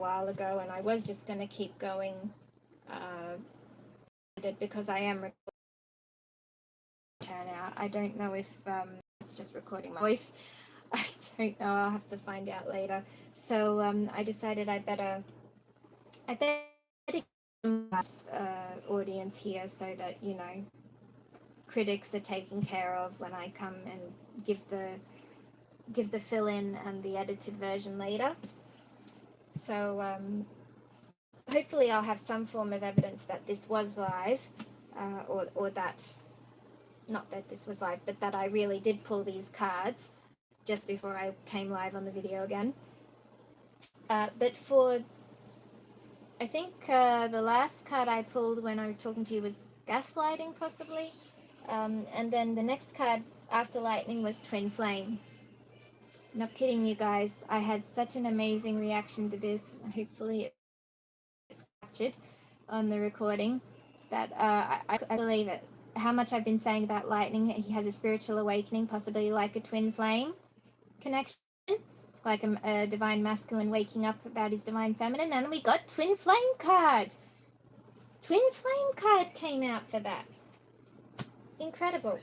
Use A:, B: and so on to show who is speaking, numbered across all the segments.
A: while ago, and I was just going to keep going because I am recording. Turn out. I don't know if it's just recording my voice. I don't know. I'll have to find out later. So I decided I better audience here so that critics are taken care of when I come and give the fill-in and the edited version later. So hopefully I'll have some form of evidence that this was live, or that, not that this was live, but that I really did pull these cards just before I came live on the video again. But for, I think the last card I pulled when I was talking to you was gaslighting, possibly. And then the next card after lightning was twin flame. Not kidding you guys, I had such an amazing reaction to this. Hopefully it's captured on the recording, that I believe it. How much I've been saying about lightning, he has a spiritual awakening, possibly like a twin flame connection, like a divine masculine waking up about his divine feminine, and we got twin flame card. Twin flame card came out for that. Incredible.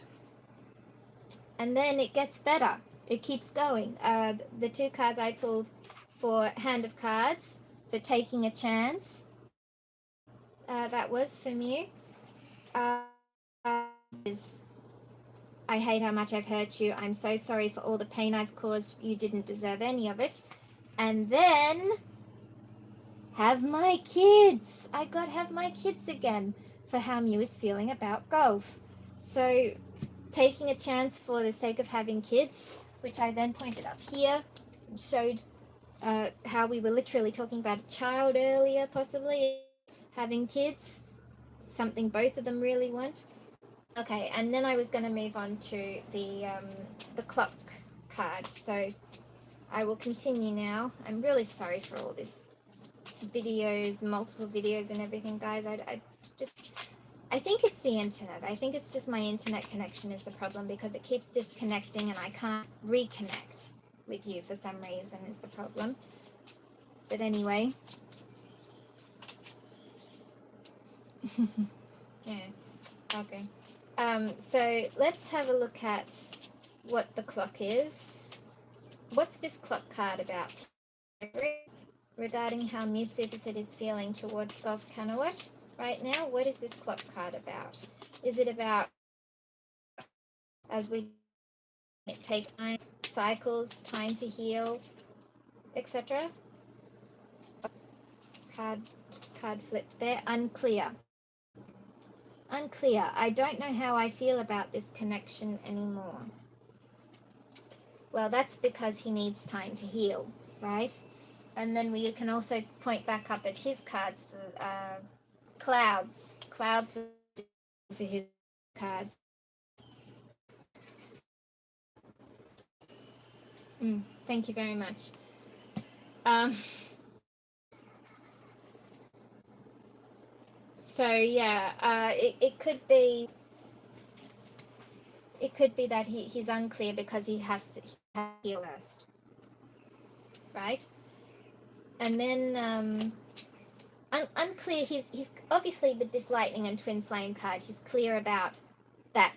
A: And then it gets better. It keeps going. The two cards I pulled for Hand of Cards, for taking a chance, that was for me. I hate how much I've hurt you. I'm so sorry for all the pain I've caused. You didn't deserve any of it. And then, have my kids. I got have my kids again, for how Mew is feeling about golf. So, taking a chance for the sake of having kids, which I then pointed up here and showed how we were literally talking about a child earlier, possibly having kids, something both of them really want. Okay, and then I was going to move on to the clock card. So I will continue now. I'm really sorry for all this videos, multiple videos and everything, guys. I think it's the internet. I think it's just my internet connection is the problem, because it keeps disconnecting and I can't reconnect with you for some reason is the problem. But anyway. Yeah, okay. So let's have a look at what the clock is. What's this clock card about? Regarding how mewsuppasit is feeling towards gulfkanawut right now, what is this clock card about? Is it about, as it takes time, cycles, time to heal, etc.? Card flip there, unclear. Unclear. I don't know how I feel about this connection anymore. Well, that's because he needs time to heal, right? And then we can also point back up at his cards for clouds. Clouds for his cards. Thank you very much. So yeah, it could be that he's unclear because he has to heal first, right? And then unclear. He's obviously, with this lightning and twin flame card, he's clear about that.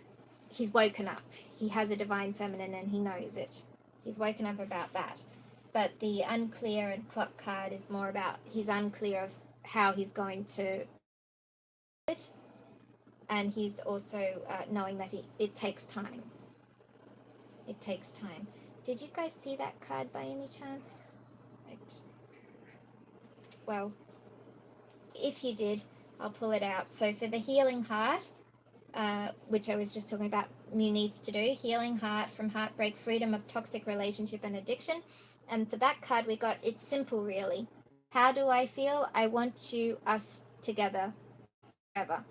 A: He's woken up. He has a divine feminine and he knows it. He's woken up about that. But the unclear and clock card is more about he's unclear of how he's going to it, and he's also knowing that it takes time. It takes time. Did you guys see that card by any chance? Well, if you did, I'll pull it out. So for the healing heart, which I was just talking about, Mew needs to do, healing heart from heartbreak, freedom of toxic relationship and addiction. And for that card we got, it's simple really. How do I feel? I want you, us together forever.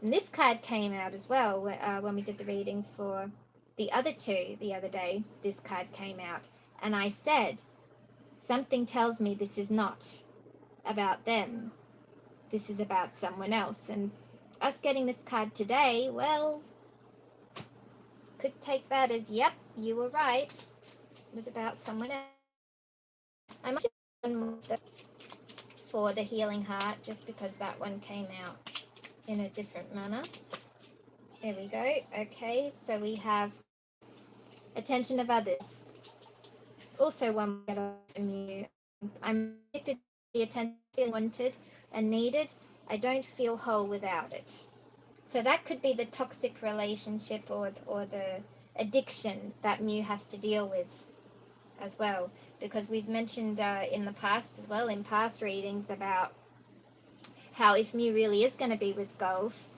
A: And this card came out as well when we did the reading for the other two the other day. This card came out and I said, something tells me this is not about them. This is about someone else. And us getting this card today, well, could take that as, yep, you were right. It was about someone else. I might just for the healing heart, just because that one came out in a different manner. There we go. Okay, so we have attention of others. Also one we get from you. I'm addicted to the attention wanted and needed. I don't feel whole without it. So that could be the toxic relationship or the addiction that Mew has to deal with as well. Because we've mentioned in the past as well, in past readings, about how if Mew really is going to be with Gulf,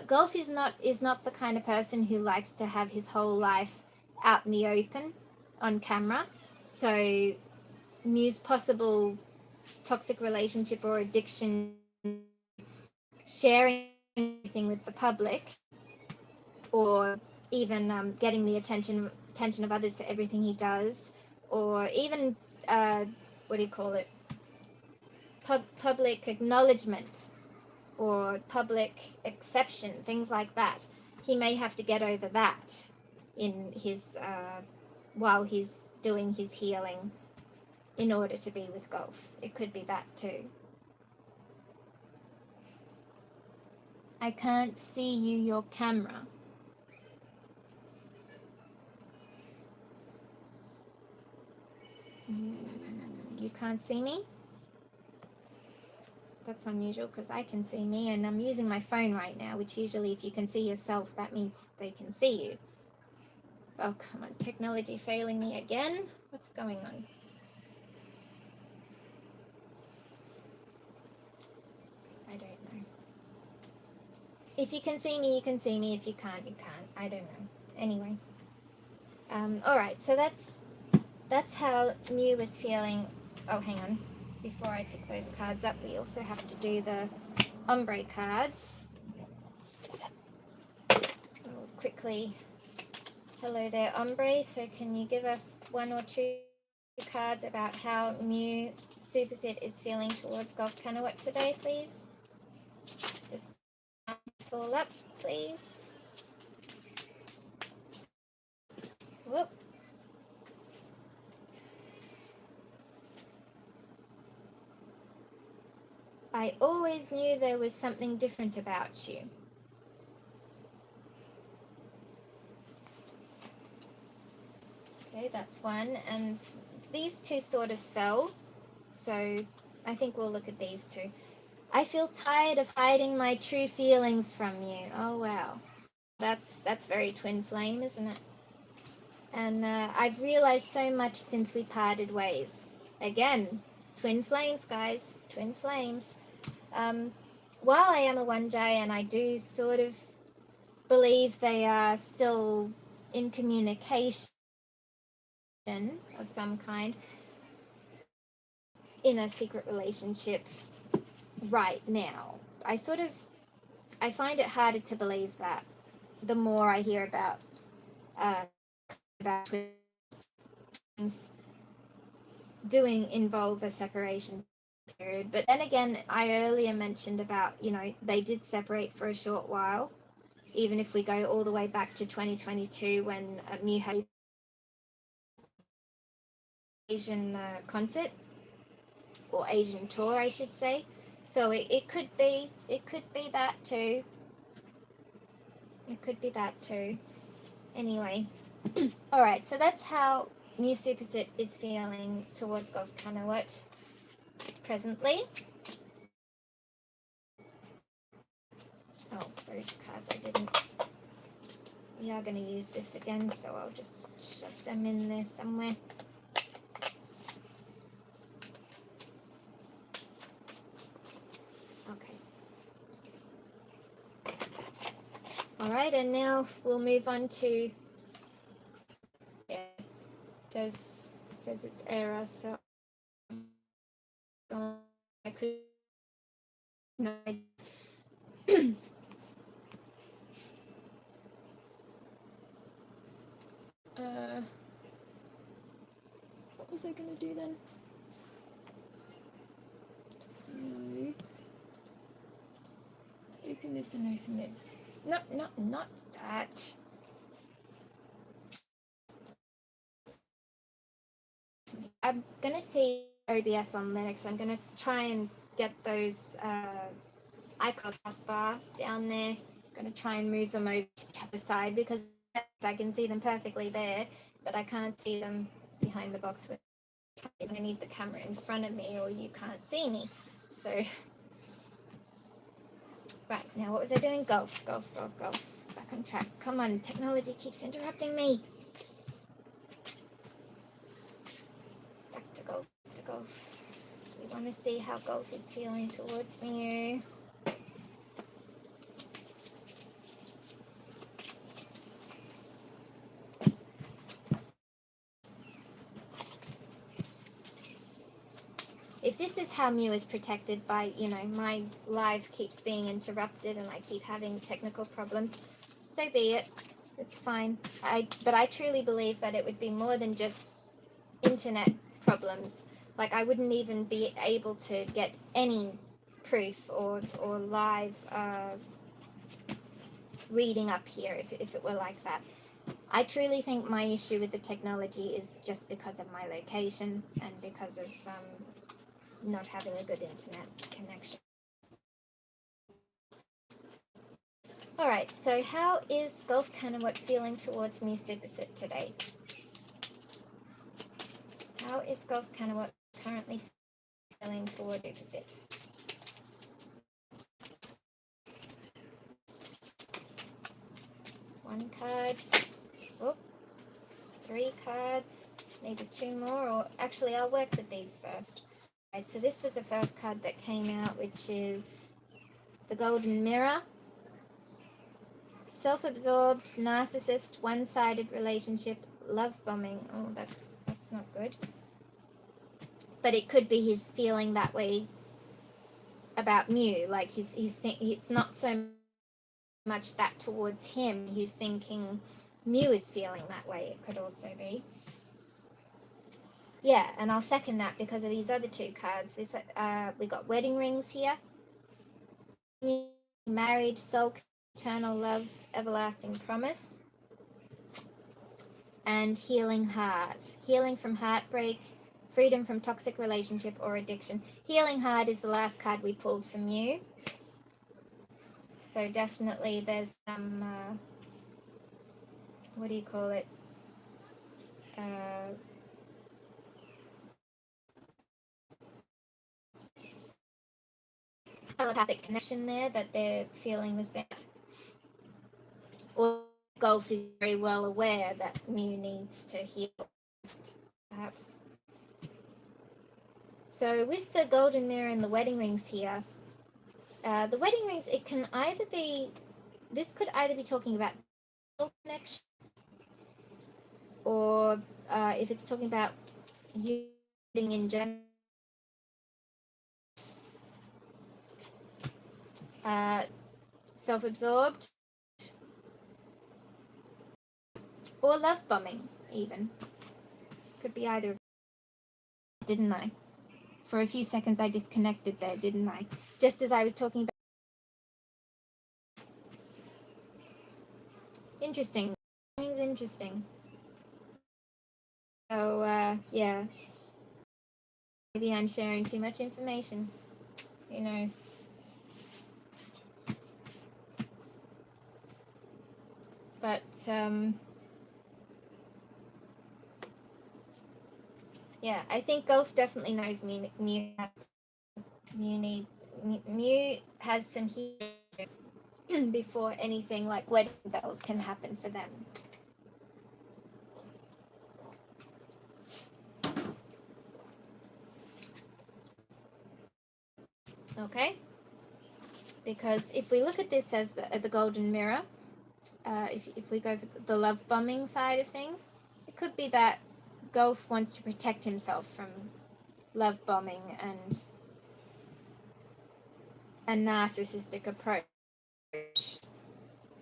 A: Gulf is not the kind of person who likes to have his whole life out in the open on camera. So Mew's possible toxic relationship or addiction, sharing anything with the public, or even getting the attention of others for everything he does, or even what do you call it, public acknowledgement or public exception, things like that. He may have to get over that in his while he's doing his healing in order to be with Gulf. It could be that too. I can't see your camera. You can't see me? That's unusual because I can see me, and I'm using my phone right now, which usually if you can see yourself, that means they can see you. Oh, come on, technology failing me again. What's going on? I don't know. If you can see me, you can see me. If you can't, you can't. I don't know. Anyway. Alright, so that's how Mew was feeling. Oh, hang on. Before I pick those cards up, we also have to do the ombre cards. Oh, quickly. Hello there, ombre. So can you give us one or two cards about how mewsuppasit is feeling towards gulfkanawut today, please? Just this all up, please. Whoop. I always knew there was something different about you. Okay, that's one. And these two sort of fell, so I think we'll look at these two. I feel tired of hiding my true feelings from you. Oh, wow. That's very twin flame, isn't it? And I've realized so much since we parted ways. Again, twin flames, guys. Twin flames. While I am a Waanjai and I do sort of believe they are still in communication of some kind, in a secret relationship right now, I find it harder to believe that the more I hear about twins doing involve a separation period. But then again, I earlier mentioned about, they did separate for a short while, even if we go all the way back to 2022 when Mew had Asian concert, or Asian tour, I should say. So it could be that too. It could be that too. Anyway, all right. So that's how mewsuppasit is feeling towards gulfkanawut presently. Oh, those cards I didn't. We are going to use this again, so I'll just shove them in there somewhere. Okay. All right, and now we'll move on to. Yeah, it says it's error, so I could. No. What was I going to do then? No. Open this and open this. No, not that. I'm going to see OBS on Linux. I'm going to try and get those icon taskbar down there. I'm going to try and move them over to the other side because I can see them perfectly there, but I can't see them behind the box. I need the camera in front of me or you can't see me. So, right, now what was I doing? Golf. Back on track. Come on, technology keeps interrupting me. Back to golf. We want to see how golf is feeling towards me. If this is how Mew is protected by, my live keeps being interrupted and I keep having technical problems, so be it. It's fine. But I truly believe that it would be more than just internet problems. Like, I wouldn't even be able to get any proof or live reading up here if it were like that. I truly think my issue with the technology is just because of my location and because of not having a good internet connection. Alright, so how is gulfkanawut feeling towards mewsuppasit today? How is gulfkanawut currently feeling towards mewsuppasit? One card. Oh, 3 cards. Maybe 2 more, or actually I'll work with these first. Right, so this was the first card that came out, which is the Golden Mirror. Self-absorbed, narcissist, one-sided relationship, love bombing. Oh, that's not good. But it could be he's feeling that way about Mew. Like it's not so much that towards him. He's thinking Mew is feeling that way. It could also be. Yeah, and I'll second that because of these other 2 cards. This we got wedding rings here. Married, soul, eternal love, everlasting promise. And healing heart. Healing from heartbreak, freedom from toxic relationship or addiction. Healing heart is the last card we pulled from you. So definitely there's some, what do you call it? Telepathic connection there that they're feeling the same. Or Golf is very well aware that Mew needs to heal first, perhaps. So with the golden mirror and the wedding rings here, the wedding rings, it can either be, this could either be talking about connection, or if it's talking about you in general, self-absorbed, or love bombing even. Could be either. Didn't I? For a few seconds I disconnected there, didn't I? Just as I was talking about. Interesting. It's interesting. So, yeah. Maybe I'm sharing too much information. Who knows? But, yeah, I think Golf definitely knows Mew has some healing before anything like wedding bells can happen for them. Okay? Because if we look at this as the golden mirror, if we go for the love bombing side of things, it could be that Golf wants to protect himself from love bombing and a narcissistic approach.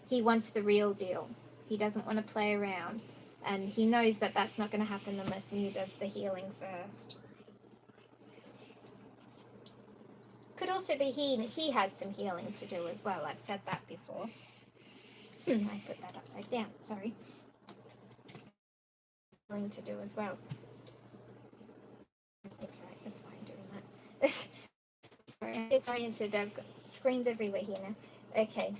A: He wants the real deal. He doesn't want to play around. And he knows that that's not going to happen unless Mew does the healing first. Could also be he has some healing to do as well. I've said that before. I put that upside down, sorry. Healing to do as well. It's right, that's fine. Sorry, I'm disoriented. I've got screens everywhere here now. Okay,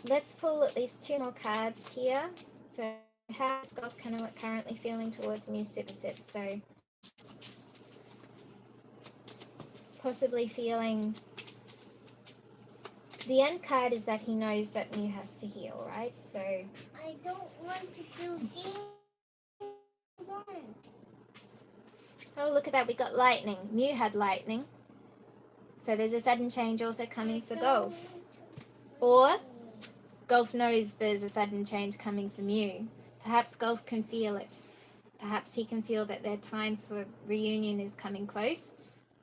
A: let's pull at least 2 more cards here. So, how is gulfkanawut currently feeling towards mewsuppasit? So, possibly feeling. The end card is that he knows that Mew has to heal, right? So.
B: I don't want to do this one.
A: Oh, look at that. We got lightning. Mew had lightning. So there's a sudden change also coming for Gulf. Or Gulf knows there's a sudden change coming for Mew. Perhaps Gulf can feel it. Perhaps he can feel that their time for reunion is coming close.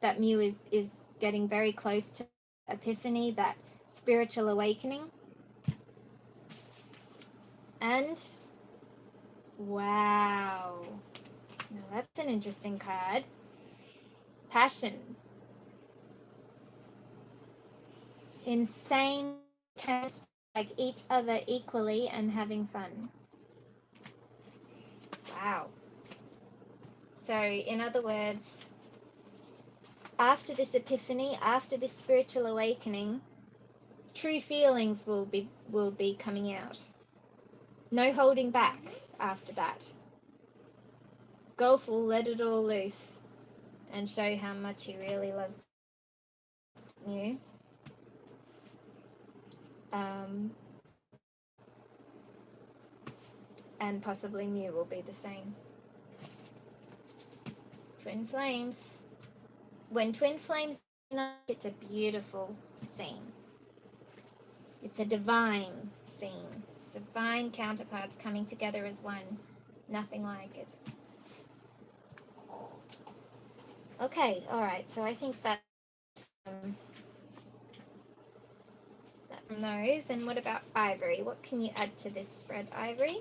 A: That Mew is getting very close to epiphany, that spiritual awakening. And wow. Now that's an interesting card. Passion. Insane chemistry, like each other equally and having fun. Wow. So, in other words, after this epiphany, after this spiritual awakening, true feelings will be coming out. No holding back after that. Gulf will let it all loose and show how much he really loves Mew. And possibly Mew will be the same. Twin flames. When twin flames unite, it's a beautiful scene. It's a divine scene. Divine counterparts coming together as one. Nothing like it. Okay, alright, so I think that's that from those. And what about Ivory? What can you add to this spread, Ivory?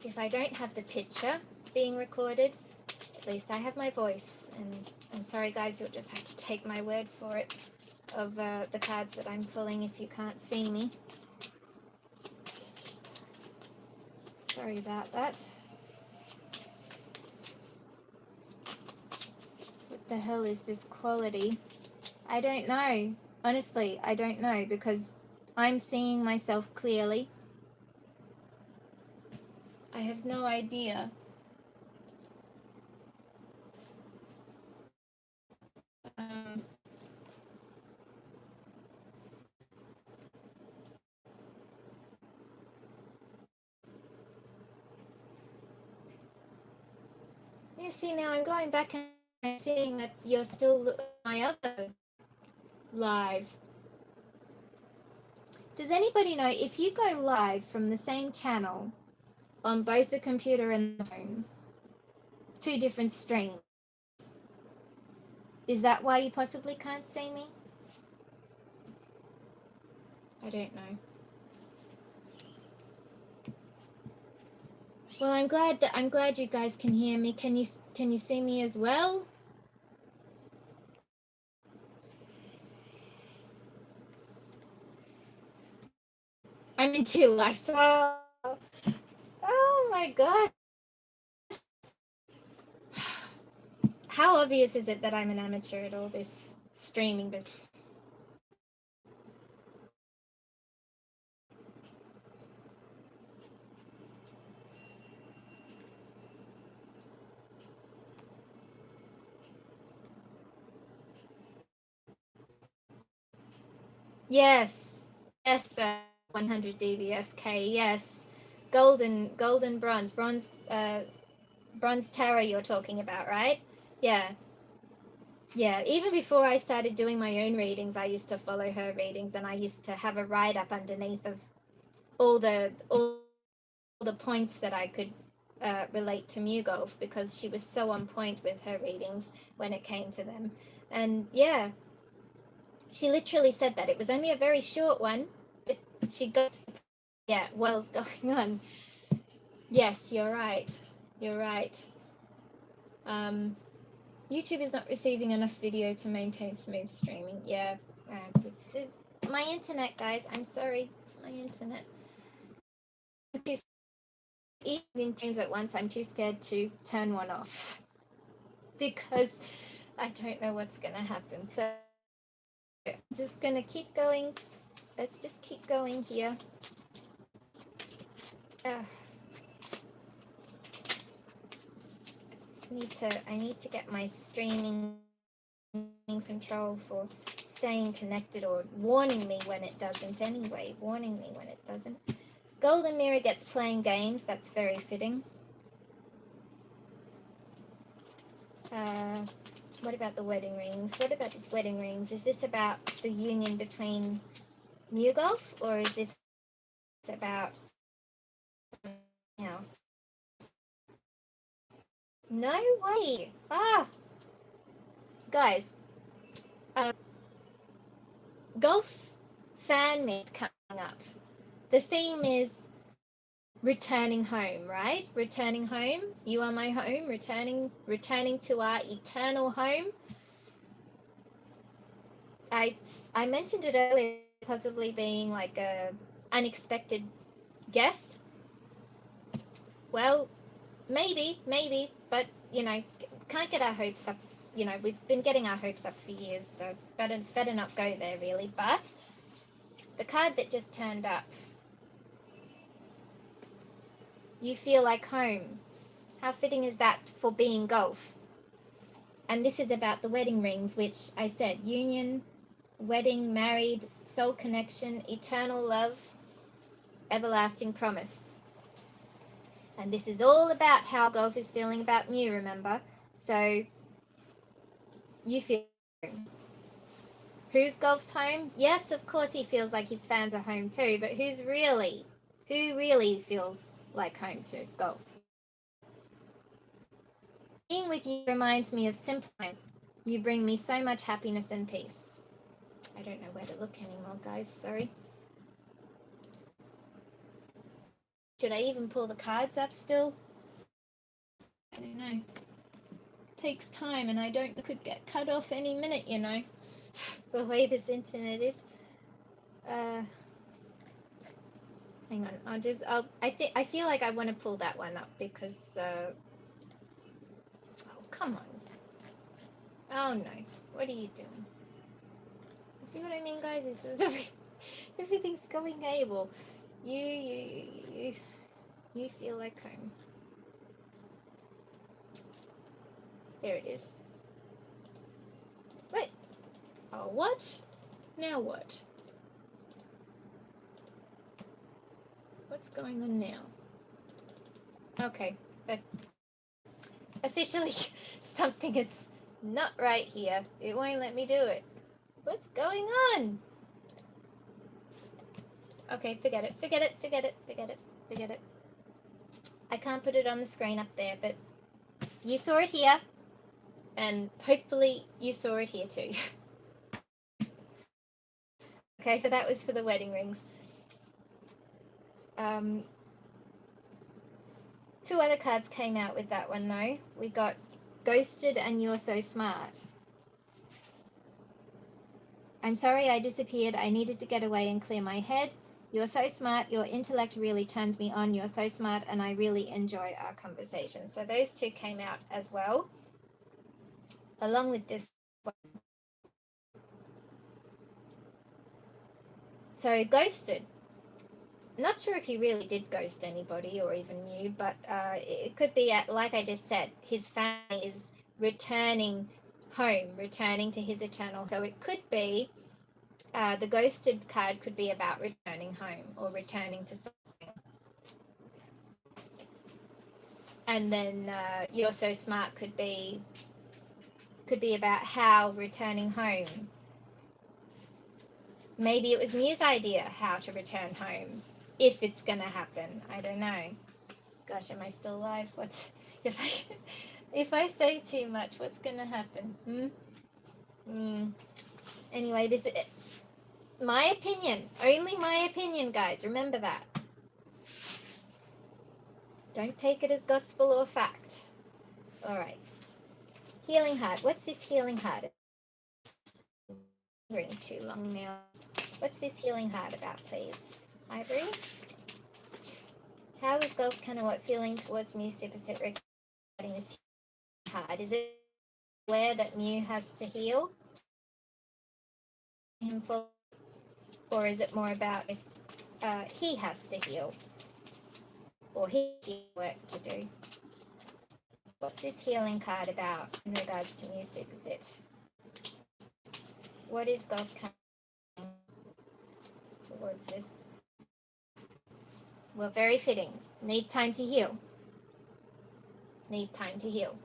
A: If I don't have the picture being recorded, at least I have my voice. And I'm sorry guys, you'll just have to take my word for it of the cards that I'm pulling if you can't see me. Sorry about that. What the hell is this quality? I don't know. Honestly, I don't know, because I'm seeing myself clearly. I have no idea. You see, now I'm going back and I'm seeing that you're still looking at my other live. Does anybody know if you go live from the same channel on both the computer and the phone, 2 different streams, is that why you possibly can't see me? I don't know. Well, I'm glad you guys can hear me. Can you see me as well? I'm in 2 lives. Oh my god. How obvious is it that I'm an amateur at all this streaming business? Yes, 100 DBSK. Yes, golden, bronze, bronze tarot. You're talking about, right? Yeah. Even before I started doing my own readings, I used to follow her readings, and I used to have a write up underneath of all the points that I could relate to MewGulf, because she was so on point with her readings when it came to them. And yeah. She literally said that. It was only a very short one, but she got, what's going on. Yes, you're right. You're right. YouTube is not receiving enough video to maintain smooth streaming. Yeah, my internet, guys. I'm sorry. It's my internet. Even in Teams at once, I'm too scared to turn one off because I don't know what's going to happen. So I'm just going to keep going. Let's just keep going here. I need to get my streaming control for staying connected, or warning me when it doesn't anyway. Warning me when it doesn't. Golden Mirror gets playing games. That's very fitting. What about the wedding rings? What about these wedding rings? Is this about the union between MewGulf, or is this about something else? No way! Guys, Gulf's fan meet coming up. The theme is returning home, right? Returning home. You are my home. Returning to our eternal home. I mentioned it earlier, possibly being like a unexpected guest. Well, maybe, but can't get our hopes up. We've been getting our hopes up for years, so better not go there really. But the card that just turned up, you feel like home. How fitting is that for being Gulf? And this is about the wedding rings, which I said, union, wedding, married, soul connection, eternal love, everlasting promise. And this is all about how Gulf is feeling about Mew, remember? So you feel home. Who's Gulf's home? Yes, of course he feels like his fans are home too, but who really feels like home to Gulf? Being with you reminds me of simpleness. You bring me so much happiness and peace. I don't know where to look anymore, guys. Sorry. Should I even pull the cards up still? I don't know. It takes time, and I could get cut off any minute, the way this internet is. Hang on. I feel like I want to pull that one up because. Oh, come on. Oh no. What are you doing? You see what I mean, guys? Everything's going able. You feel like home. There it is. Wait. Oh, what? Now what? What's going on now? Okay, but officially something is not right here. It won't let me do it. What's going on? Okay, forget it. I can't put it on the screen up there, but you saw it here, and hopefully you saw it here too. Okay, so that was for the wedding rings. Two other cards came out with that one though. We got Ghosted and You're So Smart. I'm sorry I disappeared. I needed to get away and clear my head. You're so smart. Your intellect really turns me on. You're so smart, and I really enjoy our conversation. So those two came out as well, along with this one. So Ghosted. Not sure if he really did ghost anybody or even you, but it could be, like I just said, his family is returning home, returning to his eternal. So it could be, the Ghosted card could be about returning home or returning to something. And then You're So Smart could be about how returning home. Maybe it was Mew's idea how to return home. If it's gonna happen, I don't know. Gosh, am I still alive? What's if I say too much? What's gonna happen? Anyway, this is my opinion. Only my opinion, guys. Remember that. Don't take it as gospel or fact. All right. Healing heart. What's this healing heart? Ring too long now. What's this healing card about, please? Ivory? How is gulfkanawut feeling towards mewsuppasit regarding this card? Is it aware that Mew has to heal him for, or is it more about he has to heal, or he has work to do? What's this healing card about in regards to mewsuppasit? What is gulfkanawut towards this? Well, very fitting. Need time to heal. Need time to heal.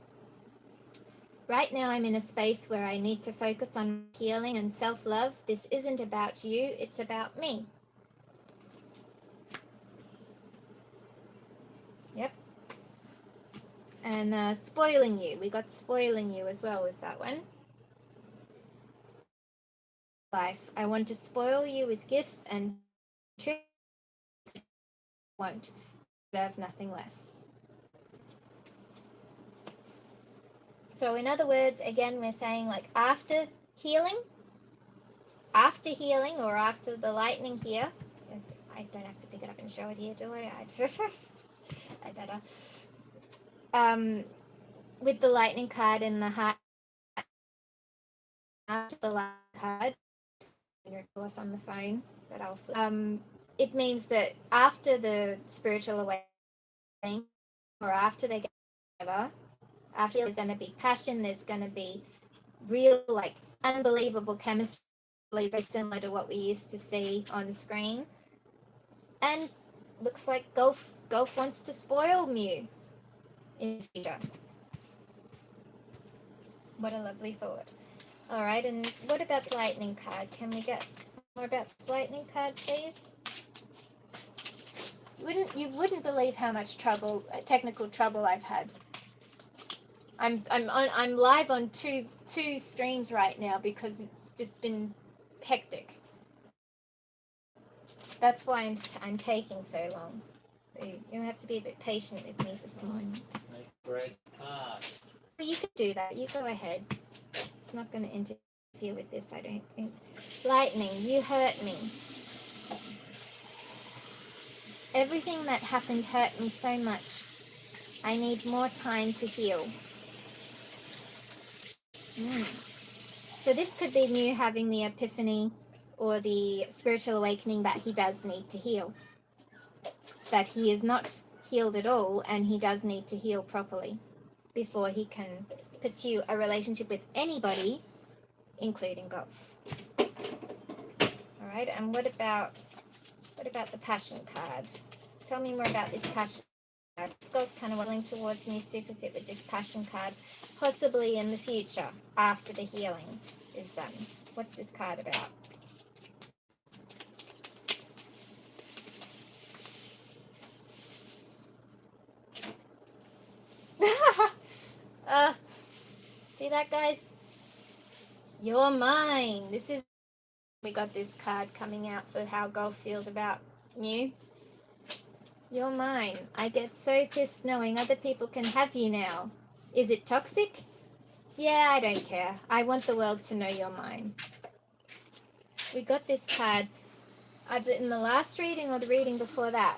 A: Right now I'm in a space where I need to focus on healing and self-love. This isn't about you, it's about me. Yep. And spoiling you. We got spoiling you as well with that one. Life. I want to spoil you with gifts and tricks. Won't deserve nothing less. So in other words, again, we're saying like after healing or after the lightning here, I don't have to pick it up and show it here, do I? I better. With the lightning card and the heart, after the lightning card, of course on the phone, but I'll flip. It means that after the spiritual awakening, or after they get together, after there's going to be passion, there's going to be real, like, unbelievable chemistry, very similar to what we used to see on screen. And looks like Gulf wants to spoil Mew in the future. What a lovely thought. All right, and what about the lightning card? Can we get more about this lightning card, please? You wouldn't believe how much trouble, technical trouble I've had. I'm live on two streams right now because it's just been hectic. That's why I'm taking so long. You have to be a bit patient with me this morning.
C: Great card.
A: You can do that. You go ahead. It's not going to interfere with this, I don't think. Lightning, you hurt me. Everything that happened hurt me so much. I need more time to heal. So this could be Mew having the epiphany or the spiritual awakening that he does need to heal. That he is not healed at all, and he does need to heal properly before he can pursue a relationship with anybody, including Gulf. All right, and what about the passion card? Tell me more about this passion card. Is Gulf kind of willing towards mewsuppasit with this passion card, possibly in the future after the healing is done? What's this card about? See that, guys? You're mine. We got this card coming out for how Gulf feels about Mew. You're mine. I get so pissed knowing other people can have you now. Is it toxic? Yeah, I don't care. I want the world to know you're mine. We got this card either in the last reading or the reading before that.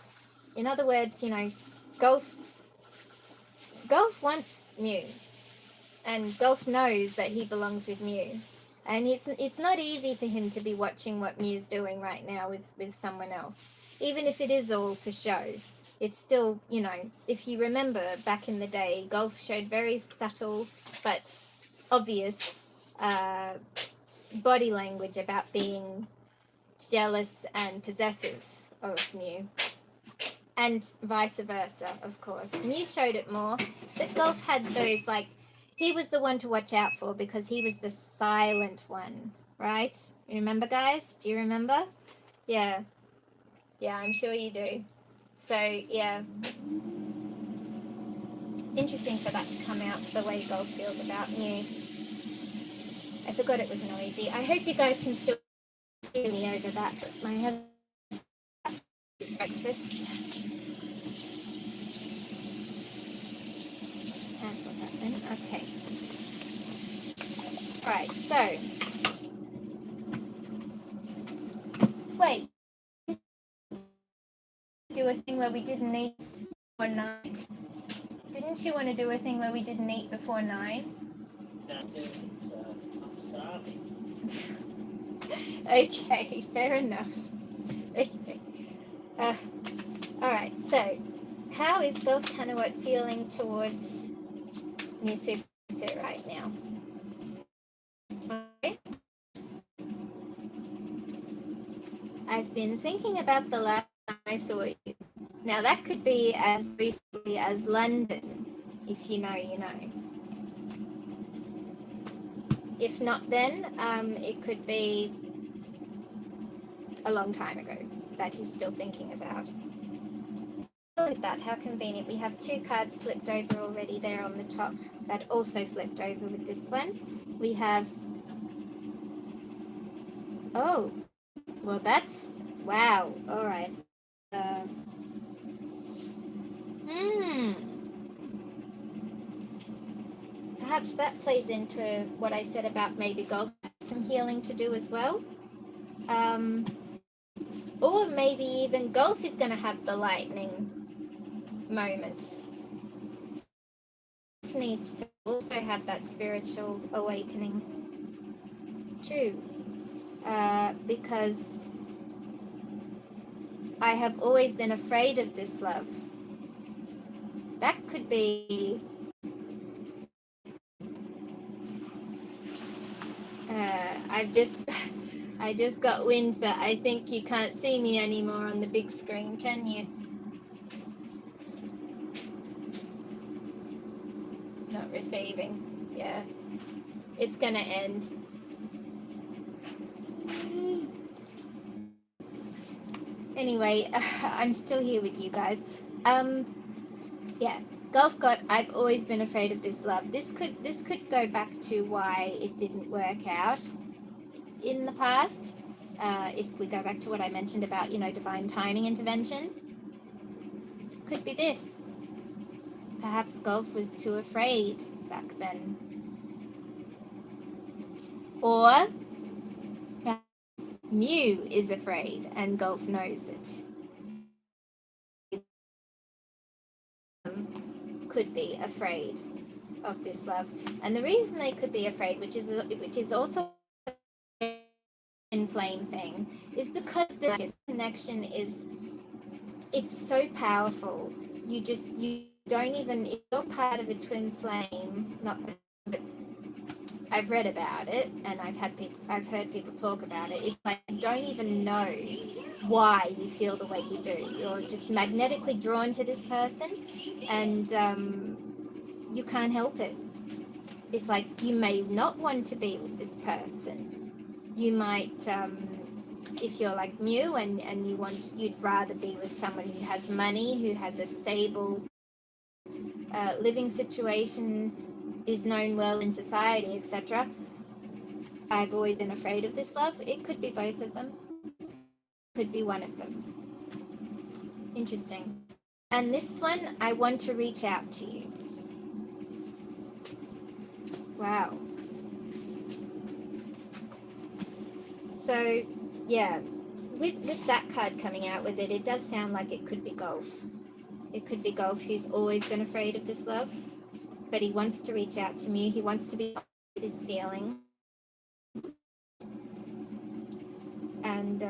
A: In other words, you know, Gulf wants Mew. And Gulf knows that he belongs with Mew. And it's not easy for him to be watching what Mew's doing right now with someone else. Even if it is all for show. It's still, you know, if you remember back in the day, Gulf showed very subtle but obvious body language about being jealous and possessive of Mew. And vice versa, of course. Mew showed it more, but Gulf had those, like, he was the one to watch out for because he was the silent one, right? You remember, guys? Do you remember? Yeah. Yeah, I'm sure you do. So, yeah. Interesting for that to come out, the way Gulf feels about Mew. I forgot it was noisy. I hope you guys can still hear me over that, but my husband breakfast. That's what happened. Okay. Alright, so do a thing where we didn't eat before 9? Didn't you want to do a thing where we didn't eat before 9?
C: I'm starving.
A: Okay, fair enough. Okay. Alright, so how is gulfkanawut feeling towards mewsuppasit right now? Okay. I've been thinking about the last time I saw you. Now that could be as recently as London. If you know, you know. If not then, it could be a long time ago that he's still thinking about. Look at that, how convenient. We have 2 cards flipped over already there on the top that also flipped over with this one. We have, oh, well that's, wow, alright. Perhaps that plays into what I said about maybe golf has some healing to do as well. Or maybe even golf is going to have the lightning moment. Golf needs to also have that spiritual awakening too. Because I have always been afraid of this love. That could be I just got wind that I think you can't see me anymore on the big screen, can you? Not receiving. Yeah. It's gonna end. Anyway, I'm still here with you guys. Yeah. I've always been afraid of this love. This could go back to why it didn't work out in the past. If we go back to what I mentioned about, divine timing intervention, could be this. Perhaps Golf was too afraid back then. Or perhaps Mew is afraid and Golf knows it. Could be afraid of this love. And the reason they could be afraid, which is also an flame thing, is because the connection it's so powerful. You don't even, if you're part of a twin flame, not that, but I've read about it and I've heard people talk about it. It's like you don't even know why you feel the way you do. You're just magnetically drawn to this person and you can't help it. It's like you may not want to be with this person. You might, if you're like Mew and you'd rather be with someone who has money, who has a stable living situation, is known well in society, etc. I've always been afraid of this love. It could be both of them. Could be one of them. Interesting. And this one, I want to reach out to you. Wow. So, yeah, with that card coming out with it, it does sound like it could be Golf. It could be Golf who's always been afraid of this love, but he wants to reach out to me. He wants to be with his feeling. And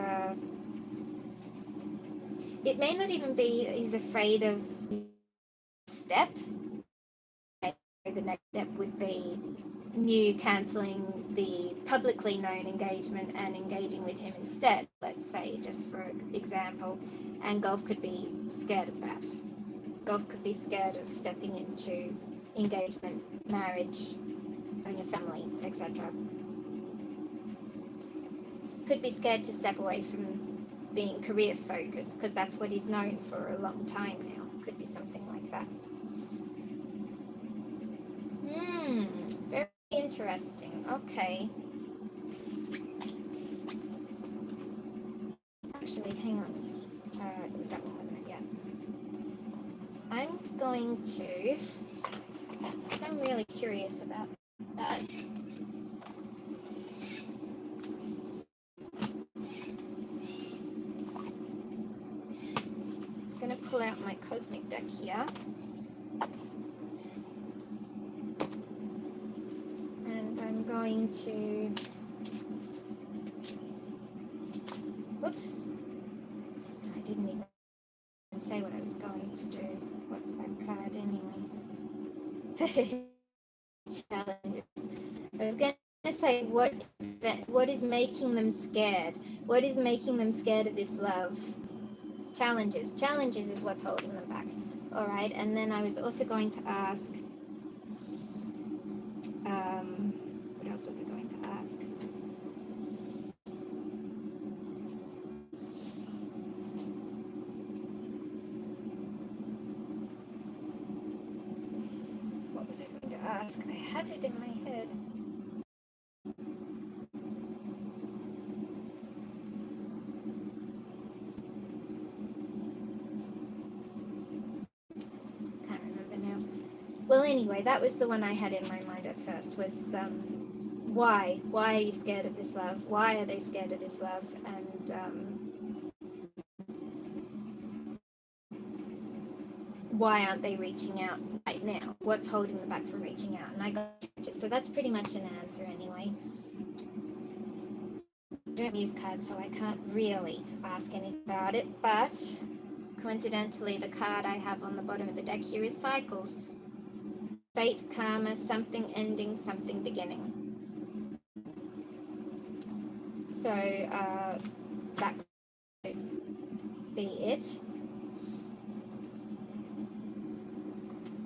A: it may not even be he's afraid of step. The next step would be Mew cancelling the publicly known engagement and engaging with him instead, let's say, just for example. And Golf could be scared of that. Golf could be scared of stepping into engagement, marriage, having a family, etc. Could be scared to step away from being career focused because that's what he's known for a long time now. Could be something like that. Very interesting. Okay. Actually, hang on. It was that one, wasn't it? Yeah. I'm going to, because I'm really curious about that. I'm pull out my cosmic deck here. And I'm going to, whoops, I didn't even say what I was going to do. What's that card anyway? Challenges. I was going to say what is making them scared? What is making them scared of this love? Challenges. Challenges is what's holding them back. All right, and then I was also going to ask, what else was I going to ask? What was I going to ask? I had it in my head. Well, anyway, that was the one I had in my mind at first, was why? Why are you scared of this love? Why are they scared of this love? And why aren't they reaching out right now? What's holding them back from reaching out? And I got it. So that's pretty much an answer anyway. I don't use cards, so I can't really ask anything about it, but coincidentally, the card I have on the bottom of the deck here is Cycles. Fate, karma, something ending, something beginning. So that could be it.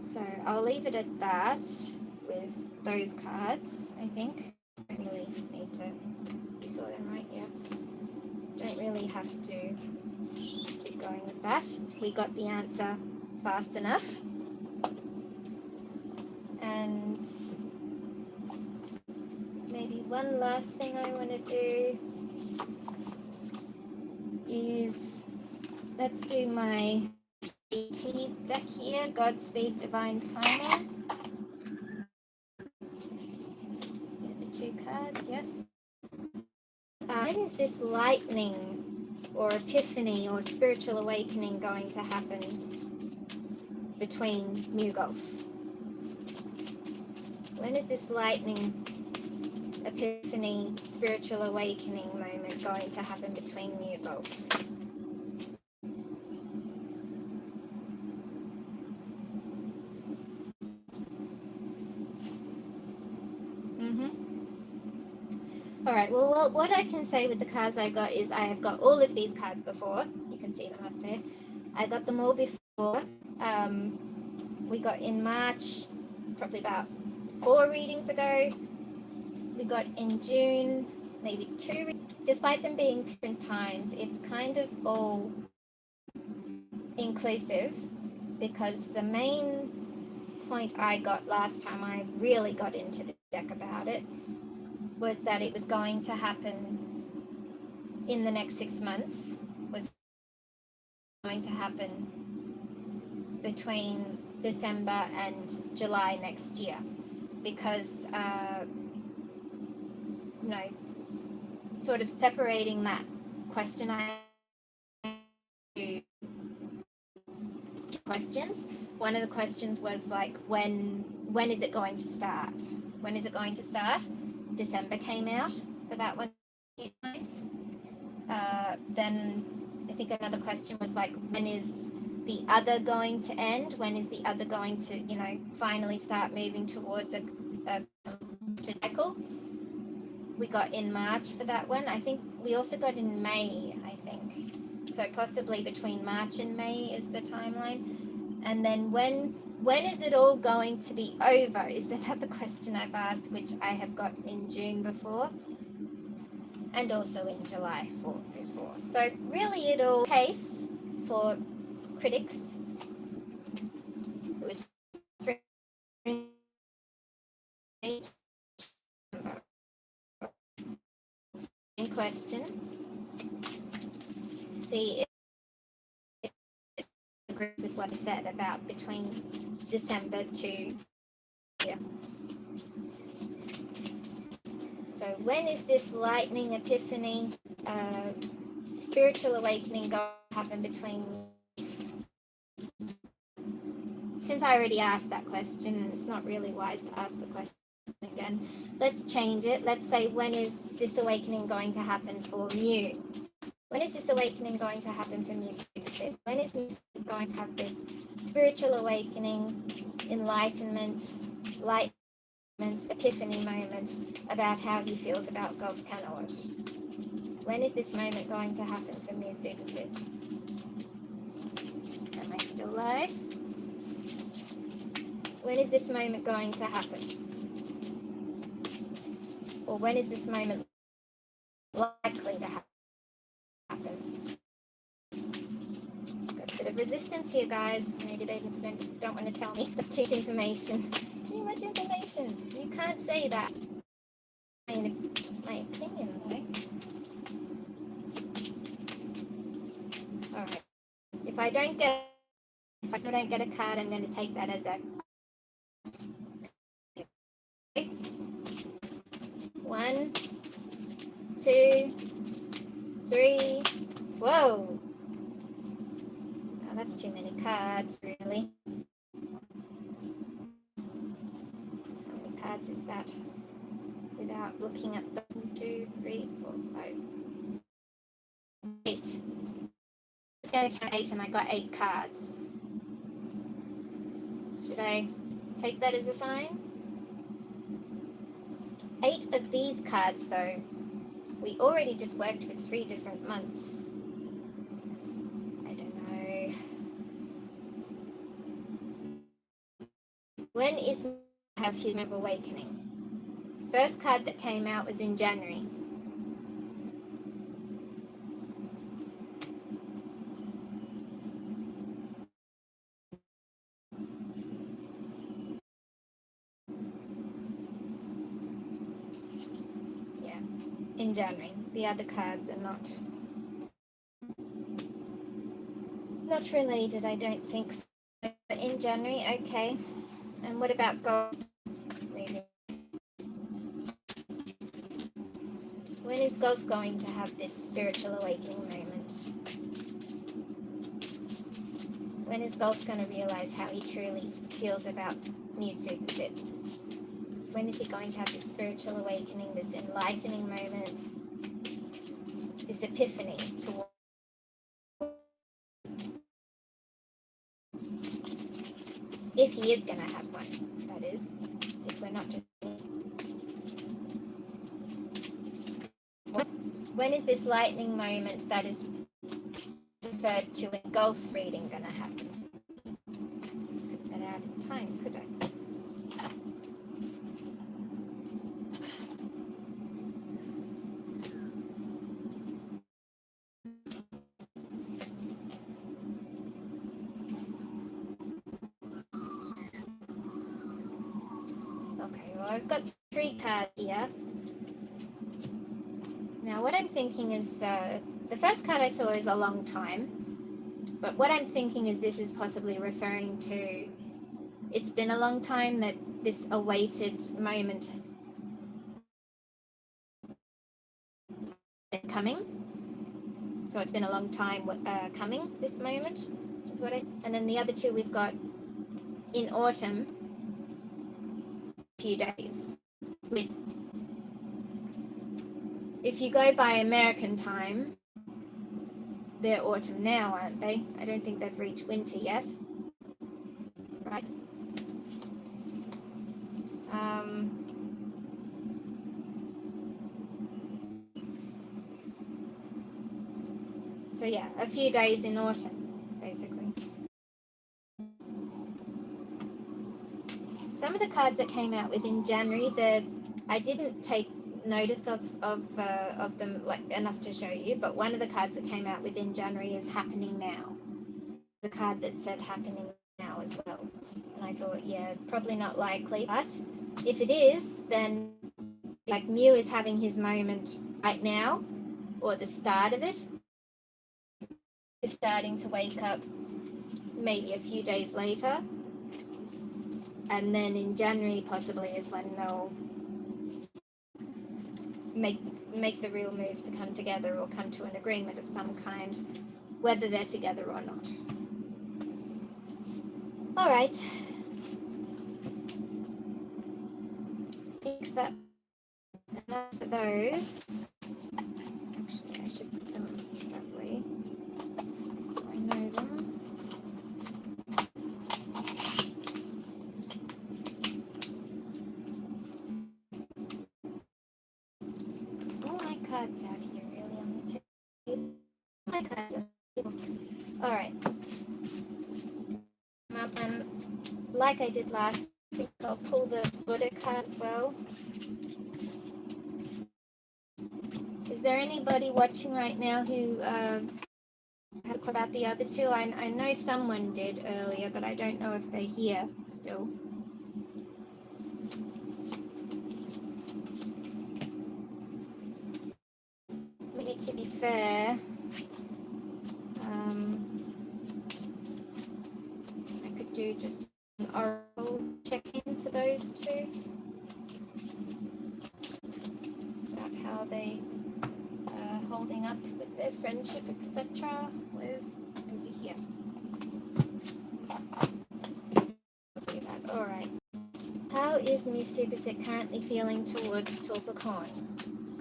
A: So I'll leave it at that with those cards, I think. I don't really need to, you saw them right, yeah. Don't really have to keep going with that. We got the answer fast enough. And maybe one last thing I want to do is, let's do my DT deck here, Godspeed, Divine Timing. Here are the two cards, yes. When is this lightning or epiphany or spiritual awakening going to happen between MewGulf? When is this lightning, epiphany, spiritual awakening moment going to happen between MewGulf? All right, well, what I can say with the cards I got is I have got all of these cards before. You can see them up there. I got them all before. We got in March, probably about 4 readings ago. We got in June, maybe 2. Despite them being different times, it's kind of all inclusive, because the main point I got last time I really got into the deck about it was that it was going to happen in the next 6 months, was going to happen between December and July next year, because you know, sort of separating that question I to questions. One of the questions was like, when is it going to start? When is it going to start? December came out for that one a few times. Then I think another question was like, when is the other going to end? When is the other going to, you know, finally start moving towards a cycle? We got in March for that one. I think we also got in May, I think. So possibly between March and May is the timeline. And then when is it all going to be over is another question I've asked, which I have got in June before, and also in July before. So really it all case for critics. It was 3 in question. See if it agrees with what I said about between December to here. So when is this lightning epiphany, spiritual awakening going to happen between since I already asked that question, and it's not really wise to ask the question again, let's change it. Let's say, when is this awakening going to happen for Mew? When is this awakening going to happen for Mew Supersit? When is Mew going to have this spiritual awakening, enlightenment, epiphany moment about how he feels about gulfkanawut? When is this moment going to happen for Mew Supersit? Am I still live? When is this moment going to happen? Or when is this moment likely to happen? Got a bit of resistance here, guys. Maybe they don't want to tell me. That's too much information. Too much information. You can't say that. My opinion, right? Alright. If I don't get a card, I'm going to take that as a... Okay. 1, 2, 3. Whoa! Oh, that's too many cards, really. How many cards is that? Without looking at them. 1, 2, 3, 4, 5, 8. It's going to count 8, and I got 8 cards. Should I take that as a sign? 8 of these cards, though. We already just worked with 3 different months. I don't know. When is have his awakening? First card that came out was in January. Yeah, in January. The other cards are not related, I don't think so. In January, okay. And what about gold? When is Golf going to have this spiritual awakening moment? When is Golf going to realize how he truly feels about Mew Supersit? When is he going to have this spiritual awakening, this enlightening moment, this epiphany to... If he is going to have one, that is. If we're not just... When is this lightning moment that is referred to in Golf's reading going to happen? Put that out in time, could I? Okay, well, I've got 3 cards here. Now, what I'm thinking is, the first card I saw is a long time, but what I'm thinking is this is possibly referring to, it's been a long time that this awaited moment is coming. So it's been a long time coming, this moment, is what and then the other 2 we've got in autumn, a few days. If you go by American time, they're autumn now, aren't they? I don't think they've reached winter yet. Right? So yeah, a few days in autumn, basically. Some of the cards that came out within January, I didn't take notice of them enough to show you, but one of the cards that came out within January is happening now. The card that said happening now as well. And I thought, yeah, probably not likely, but if it is, then like Mew is having his moment right now, or the start of it, is starting to wake up maybe a few days later, and then in January possibly is when they'll make the real move to come together or come to an agreement of some kind, whether they're together or not. All right. I think that enough of those. Actually, I should put them that way so I know them. All my cards out here, really, on the table. My cards on the table. All right. And like I did last week, I'll pull the Buddha card as well. Is there anybody watching right now who has about the other two? I know someone did earlier, but I don't know if they're here still. Maybe to be fair, I could do just an oral check-in for those two about how they are holding up with their friendship, etc. Where's over here? Do that. All right. How is mewsuppasit currently feeling towards Tulpacorn?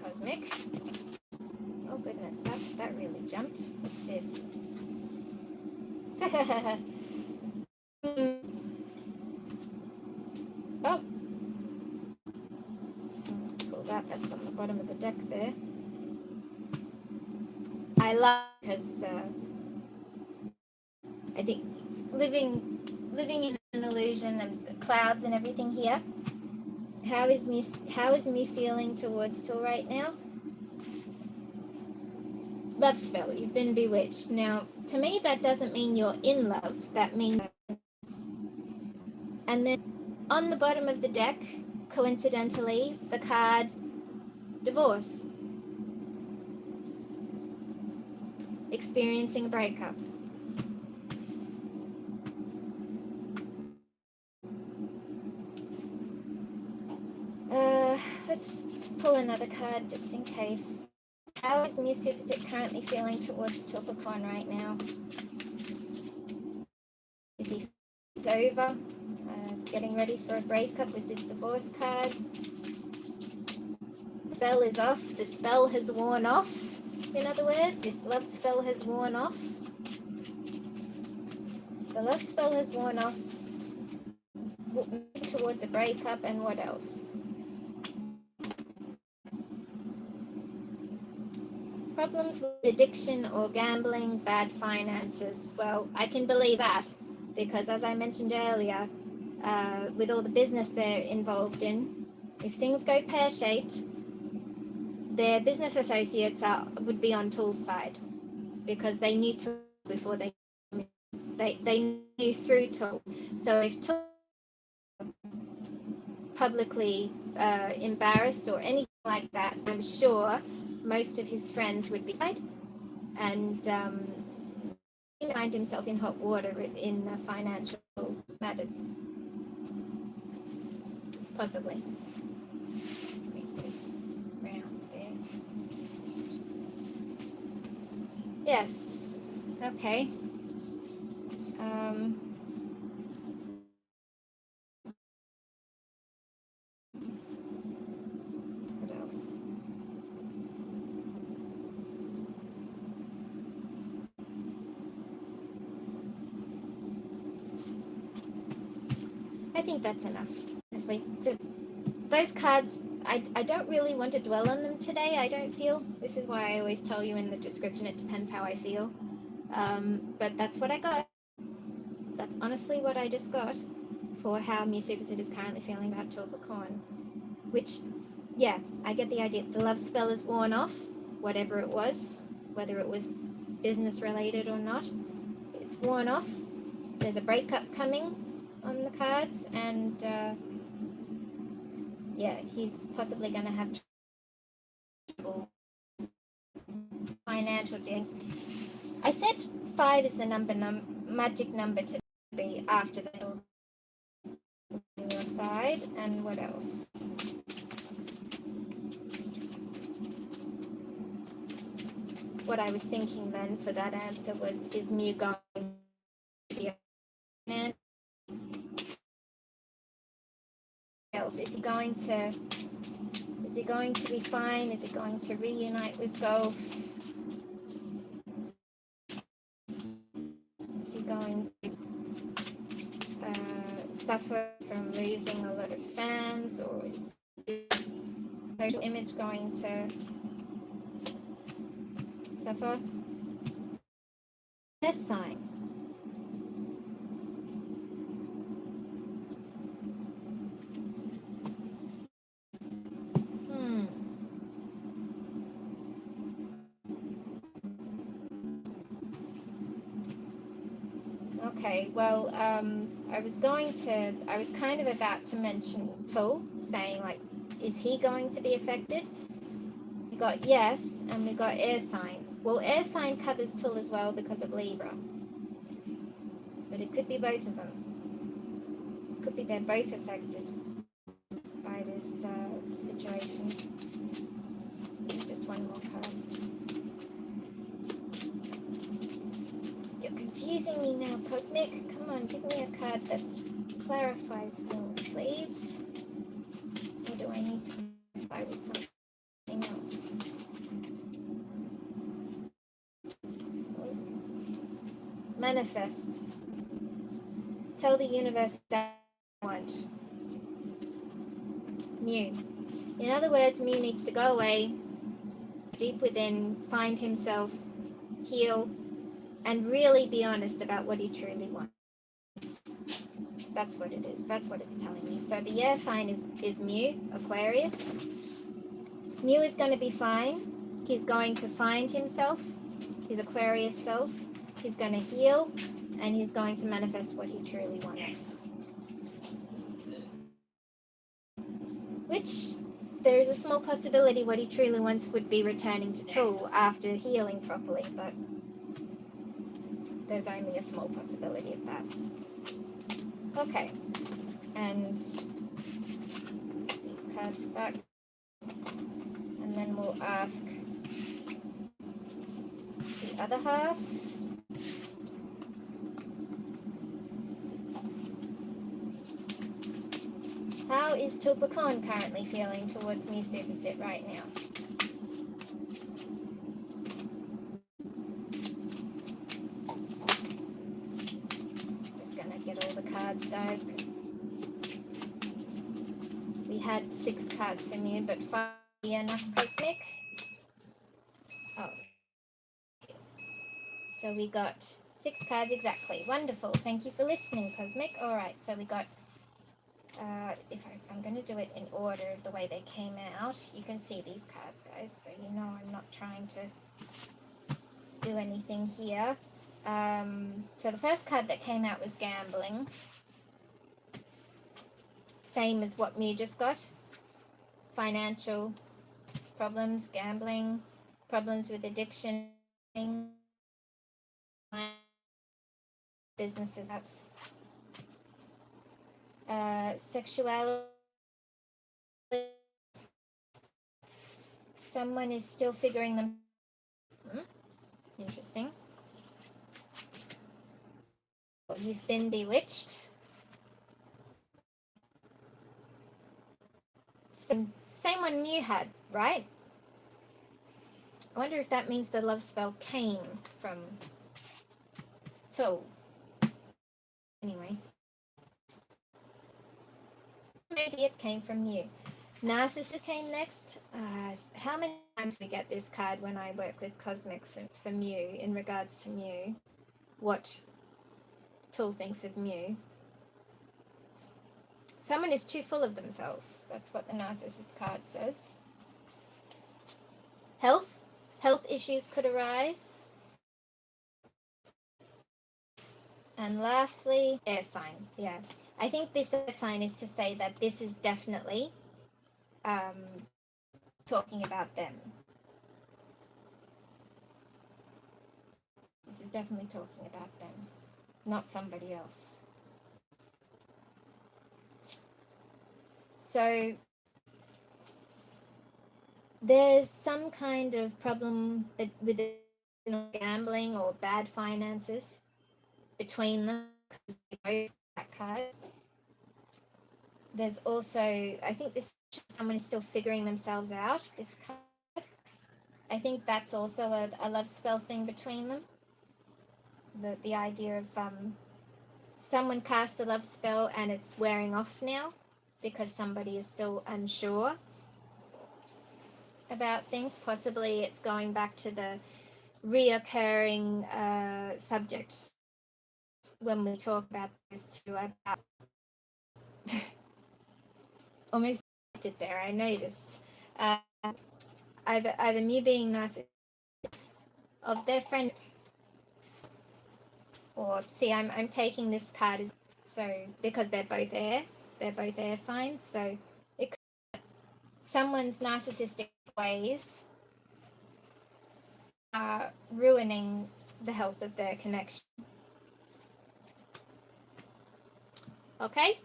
A: Cosmic. Oh goodness, that really jumped. What's this? Oh, pull that. That's on the bottom of the deck there. I love because I think living in an illusion and clouds and everything here. How is me feeling towards Tul right now? Love spell. You've been bewitched. Now, to me, that doesn't mean you're in love. That means. And then on the bottom of the deck, coincidentally, the card divorce. Experiencing a breakup. Let's pull another card just in case. How is mewsuppasit currently feeling towards Tulpacorn right now? Is he over? Getting ready for a breakup with this divorce card? The spell is off. The spell has worn off. In other words, this love spell has worn off. The love spell has worn off towards a breakup, and what else? Problems with addiction or gambling, bad finances. Well, I can believe that because, as I mentioned earlier, with all the business they're involved in, if things go pear-shaped, their business associates would be on Tul's side because they knew Tul before they knew through Tul. So if Tul publicly embarrassed or anything like that, I'm sure most of his friends would be side, and he might find himself in hot water in financial matters. Possibly. Yes. Okay. What else? I think that's enough, honestly. Those cards, I don't really want to dwell on them today, I don't feel. This is why I always tell you in the description, it depends how I feel. But that's what I got. That's honestly what I just got for how mewsuppasit is currently feeling about Tulpacorn. Which, yeah, I get the idea. The love spell is worn off, whatever it was, whether it was business related or not. It's worn off. There's a breakup coming on the cards, and yeah, he's possibly going to have trouble financial things. I said 5 is the magic number to be after that on your side. And what else? What I was thinking then for that answer was, is MewGulf else? Is he going to be fine? Is he going to reunite with Gulf? Is he going to suffer from losing a lot of fans, or is his social image going to suffer? Air sign. Okay, well, I was kind of about to mention Tul, saying like, is he going to be affected? We got yes, and we got air sign. Well, air sign covers Tul as well because of Libra. But it could be both of them. It could be they're both affected by this situation. Just one more card. You're confusing me now, Cosmic. Come on, give me a card that clarifies things, please. Or do I need to clarify with something else? Manifest. Tell the universe that I want. Mew. In other words, Mew needs to go away, deep within, find himself, heal, and really be honest about what he truly wants. That's what it is. That's what it's telling me. So the air sign is Mew, Aquarius. Mew is going to be fine. He's going to find himself, his Aquarius self. He's going to heal, and he's going to manifest what he truly wants. Which, there is a small possibility what he truly wants would be returning to Tul after healing properly, but there's only a small possibility of that. Okay, and these cards back, and then we'll ask the other half. How is Tulpacon currently feeling towards mewsuppasit right now? Just gonna get all the cards, guys, because we had 6 cards from you, but 5 enough, Cosmic. Oh. So we got 6 cards exactly. Wonderful. Thank you for listening, Cosmic. All right, so we got, I'm going to do it in order of the way they came out. You can see these cards, guys, so you know I'm not trying to do anything here. So the first card that came out was gambling. Same as what Mew just got. Financial problems, gambling, problems with addiction, businesses, apps. Sexuality. Someone is still figuring them. Interesting. You've been bewitched. Same one Mew had, right? I wonder if that means the love spell came from Tul. Anyway. Maybe it came from you. Narcissist came next. How many times do we get this card when I work with Cosmic for Mew in regards to Mew? What Tul thinks of Mew. Someone is too full of themselves. That's what the Narcissist card says. Health. Health issues could arise. And lastly, air sign. Yeah. I think this air sign is to say that this is definitely talking about them. This is definitely talking about them, not somebody else. So there's some kind of problem with gambling or bad finances between them, because they both that card. there's also, I think this someone is still figuring themselves out, this card. I think that's also a love spell thing between them. The idea of someone cast a love spell and it's wearing off now because somebody is still unsure about things. Possibly it's going back to the reoccurring subject when we talk about those two, about almost did there, I noticed. Either Mew being narcissistic of their friend, or see, I'm taking this card as, so because they're both air signs, so it could, someone's narcissistic ways are ruining the health of their connection. Okay?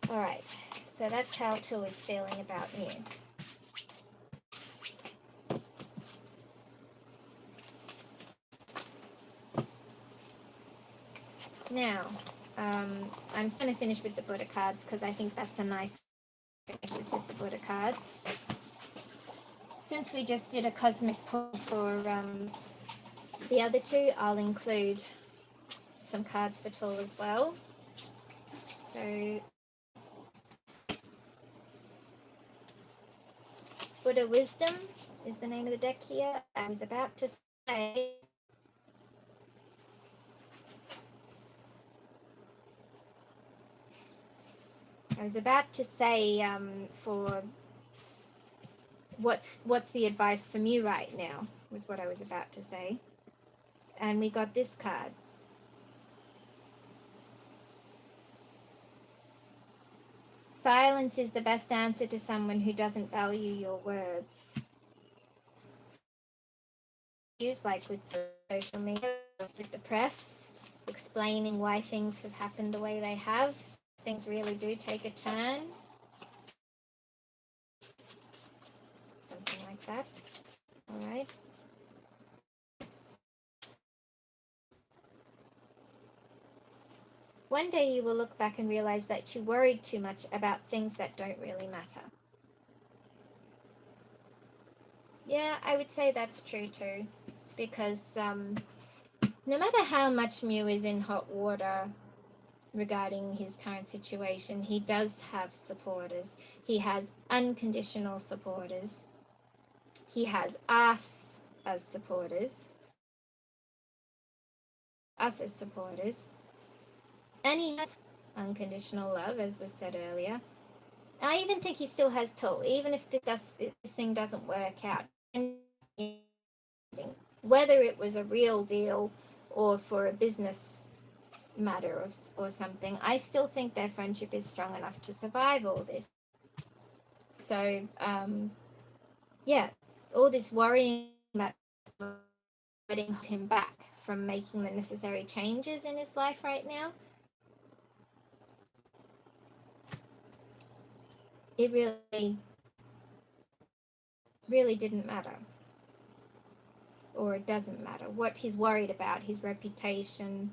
A: Alright, so that's how Two is feeling about Mew. Now, I'm just going to finish with the Buddha cards because I think that's a nice finish with the Buddha cards. Since we just did a cosmic pull for the other two, I'll include some cards for Tool as well. So, Buddha Wisdom is the name of the deck here. I was about to say, for what's the advice for me right now, was what I was about to say. And we got this card. Silence is the best answer to someone who doesn't value your words. Use like with social media, with the press, explaining why things have happened the way they have. Things really do take a turn. Something like that. All right. One day you will look back and realize that you worried too much about things that don't really matter. Yeah, I would say that's true too, because no matter how much Mew is in hot water regarding his current situation, he does have supporters. He has unconditional supporters. He has us as supporters. And he has unconditional love, as was said earlier. And I even think he still has Tool, even if this thing doesn't work out. Whether it was a real deal or for a business matter or something, I still think their friendship is strong enough to survive all this. So, yeah, all this worrying that's holding him back from making the necessary changes in his life right now, it really didn't matter. Or it doesn't matter. What he's worried about, his reputation,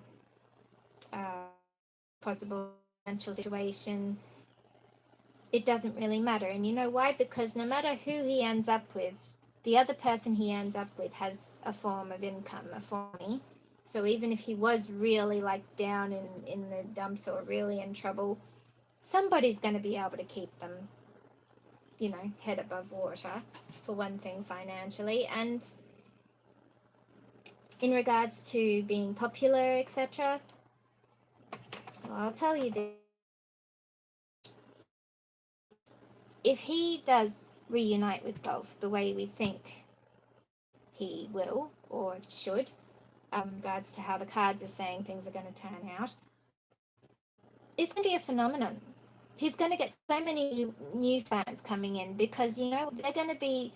A: possible financial situation, it doesn't really matter. And you know why? Because no matter who he ends up with, the other person he ends up with has a form of income, a form of money. So even if he was really like down in the dumps or really in trouble, somebody's going to be able to keep them, you know, head above water, for one thing, financially. And in regards to being popular, etc., well, I'll tell you this. If he does reunite with Gulf the way we think he will or should, in regards to how the cards are saying things are going to turn out, it's going to be a phenomenon. He's going to get so many new fans coming in because, you know, they're going to be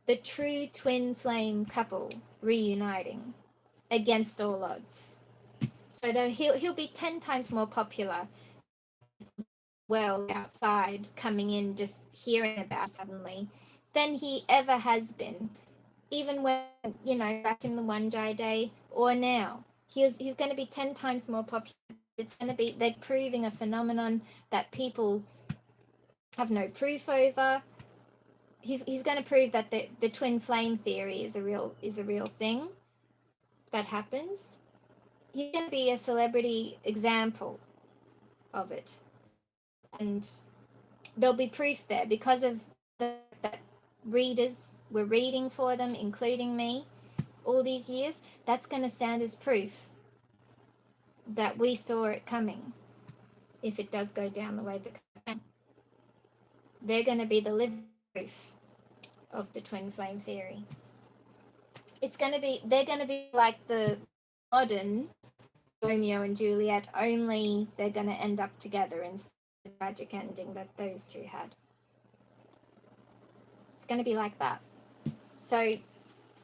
A: the true twin flame couple reuniting against all odds. So he'll be 10 times more popular. Well, outside coming in, just hearing about suddenly, than he ever has been, even when, you know, back in the Waanjai day or now. He's going to be 10 times more popular It's going to be, they're proving a phenomenon that people have no proof over. He's going to prove that the twin flame theory is a real thing that happens. He's going to be a celebrity example of it, and there'll be proof there because of that readers were reading for them, including me, all these years. That's going to stand as proof that we saw it coming. If it does go down the way that it can, they're going to be the living proof of the twin flame theory. They're going to be like the modern Romeo and Juliet, only they're going to end up together instead of the tragic ending that those two had. It's going to be like that. So,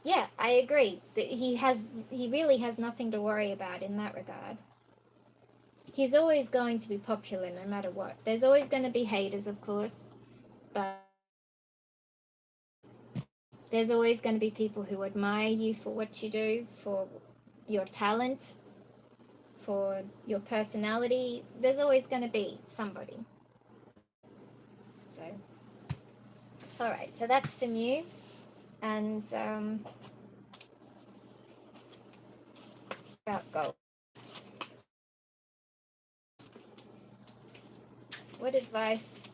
A: yeah, I agree that he really has nothing to worry about in that regard. He's always going to be popular no matter what. There's always going to be haters, of course, but there's always going to be people who admire you for what you do, for your talent, for your personality. There's always going to be somebody. So, all right, so that's for Mew. And about Gulf. What advice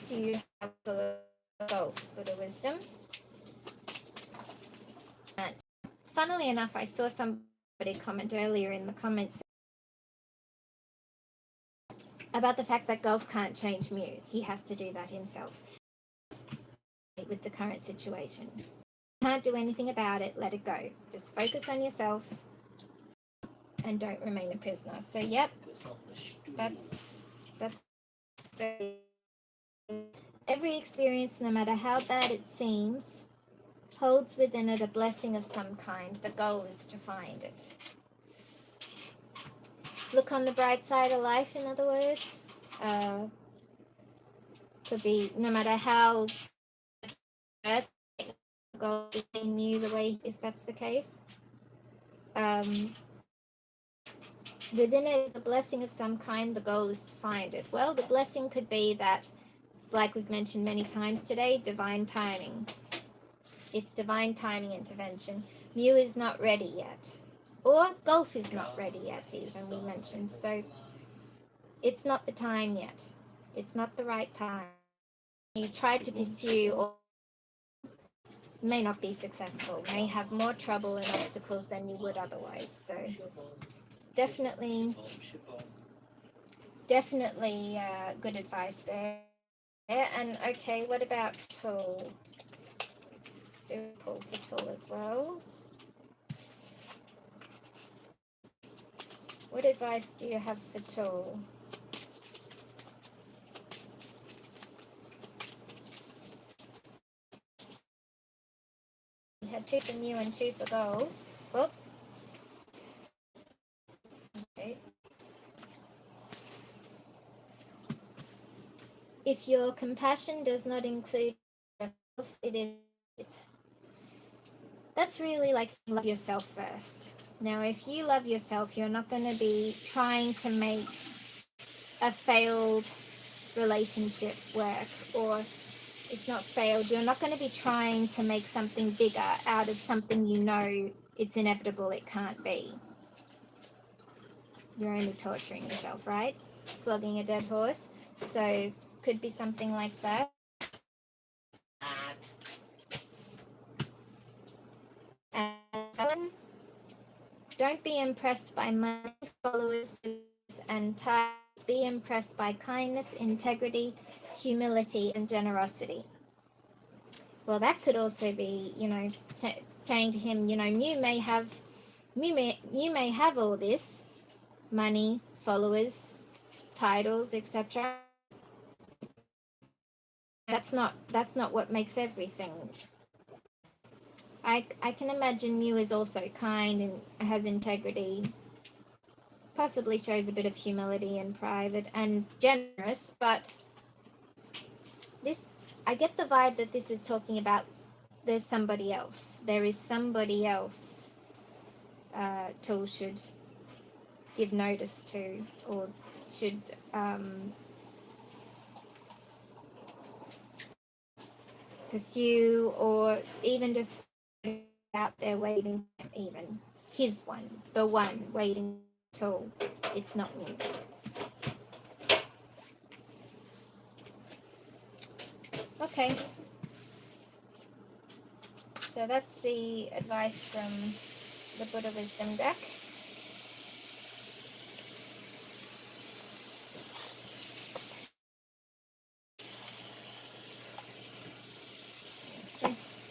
A: do you have for Gulf? Bit of wisdom. And funnily enough, I saw somebody comment earlier in the comments about the fact that Gulf can't change Mew. He has to do that himself with the current situation. Can't do anything about it. Let it go. Just focus on yourself and don't remain a prisoner. So, yep, that's every experience, no matter how bad it seems, holds within it a blessing of some kind. The goal is to find it. Look on the bright side of life, in other words. Could be no matter how bad the goal in you, the way, if that's the case. Within it is a blessing of some kind. The goal is to find it. Well, the blessing could be that, like we've mentioned many times today, divine timing. It's divine timing intervention. Mew is not ready yet. Or Gulf is not ready yet, even, we mentioned. So it's not the time yet. It's not the right time. You try to pursue or may not be successful, may have more trouble and obstacles than you would otherwise. So definitely good advice there. And okay, what about Tool? Let's do a pull for Tool as well. What advice do you have for Tool? We had 2 for Mew and 2 for Golf. Well, okay. If your compassion does not include yourself, it is. That's really like love yourself first. Now, if you love yourself, you're not going to be trying to make a failed relationship work, or if not failed, you're not going to be trying to make something bigger out of something you know it's inevitable it can't be. You're only torturing yourself, right? Flogging a dead horse. So could be something like that. And don't be impressed by money, followers, and titles. Be impressed by kindness, integrity, humility, and generosity. Well, that could also be, saying to him, you may have all this money, followers, titles, etc. That's not what makes everything. I can imagine Mew is also kind and has integrity, possibly shows a bit of humility and private and generous, but I get the vibe that this is talking about there's somebody else. There is somebody else Tool should give notice to, or should pursue, or even just out there waiting, even his one, the one waiting till it's not me. Okay, so that's the advice from the Buddha Wisdom deck.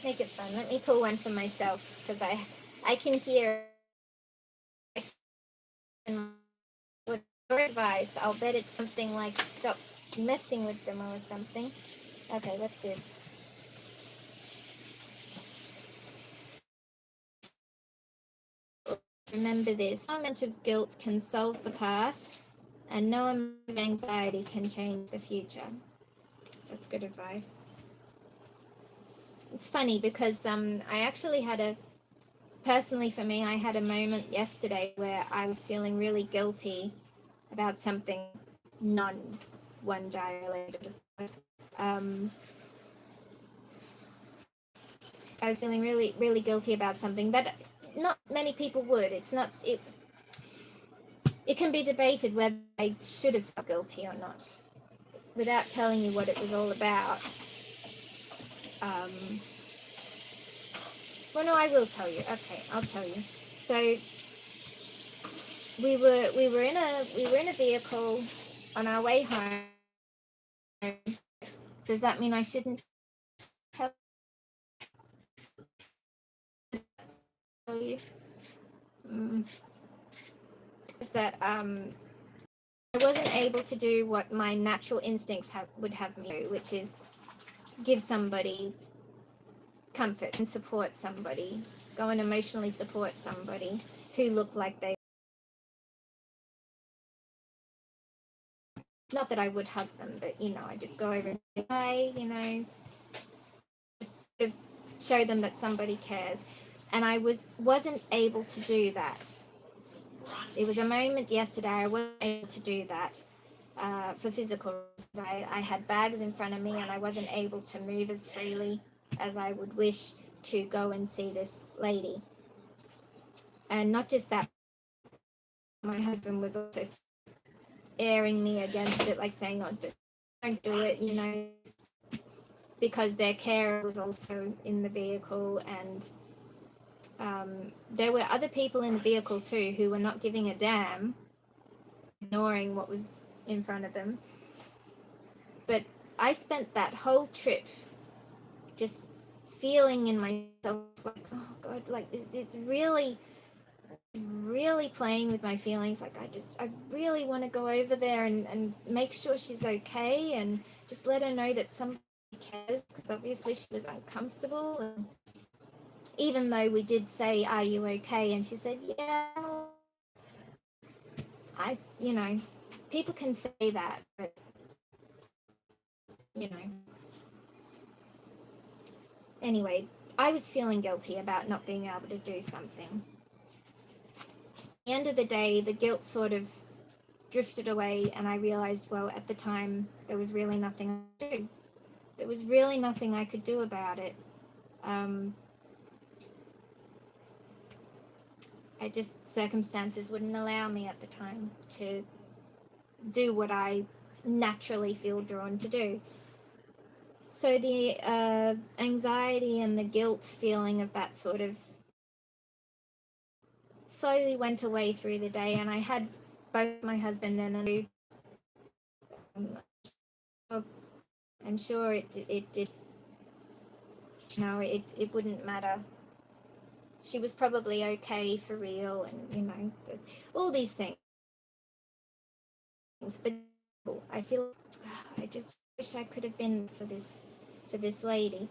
A: Make it fun. Let me pull one for myself, because I can hear with your advice. I'll bet it's something like stop messing with them or something. Okay, what's this? Remember this. No amount of guilt can solve the past, and no amount of anxiety can change the future. That's good advice. It's funny because I actually had personally for me, I had a moment yesterday where I was feeling really guilty about something non-Waanjai related, of course. I was feeling really, really guilty about something that not many people would. It can be debated whether I should have felt guilty or not, without telling you what it was all about. Well, no, I will tell you. Okay, I'll tell you. So we were in a vehicle on our way home. Does that mean I shouldn't tell you? Is that I wasn't able to do what my natural instincts would have me do, which is give somebody comfort and support somebody, go and emotionally support somebody who looked like they. Not that I would hug them, but I just go over and say hi, just sort of show them that somebody cares. And I wasn't able to do that. It was a moment yesterday I wasn't able to do that for physical reasons. I had bags in front of me and I wasn't able to move as freely as I would wish to go and see this lady. And not just that, my husband was also airing me against it, like saying, "Oh, don't do it," because their carer was also in the vehicle, and there were other people in the vehicle too who were not giving a damn, ignoring what was in front of them. But I spent that whole trip just feeling in myself like, oh God, like it's really playing with my feelings. Like I really want to go over there and make sure she's okay, and just let her know that somebody cares, because obviously she was uncomfortable. And even though we did say, "Are you okay?" and she said, "Yeah," people can say that, but anyway, I was feeling guilty about not being able to do something. At the end of the day, the guilt sort of drifted away, and I realized, well, at the time, there was really nothing I could do. There was really nothing I could do about it. Circumstances wouldn't allow me at the time to do what I naturally feel drawn to do. So the anxiety and the guilt feeling of that sort of slowly went away through the day, and I had both my husband and I'm sure it did. It wouldn't matter. She was probably okay for real, and all these things. But I feel I just wish I could have been for this lady.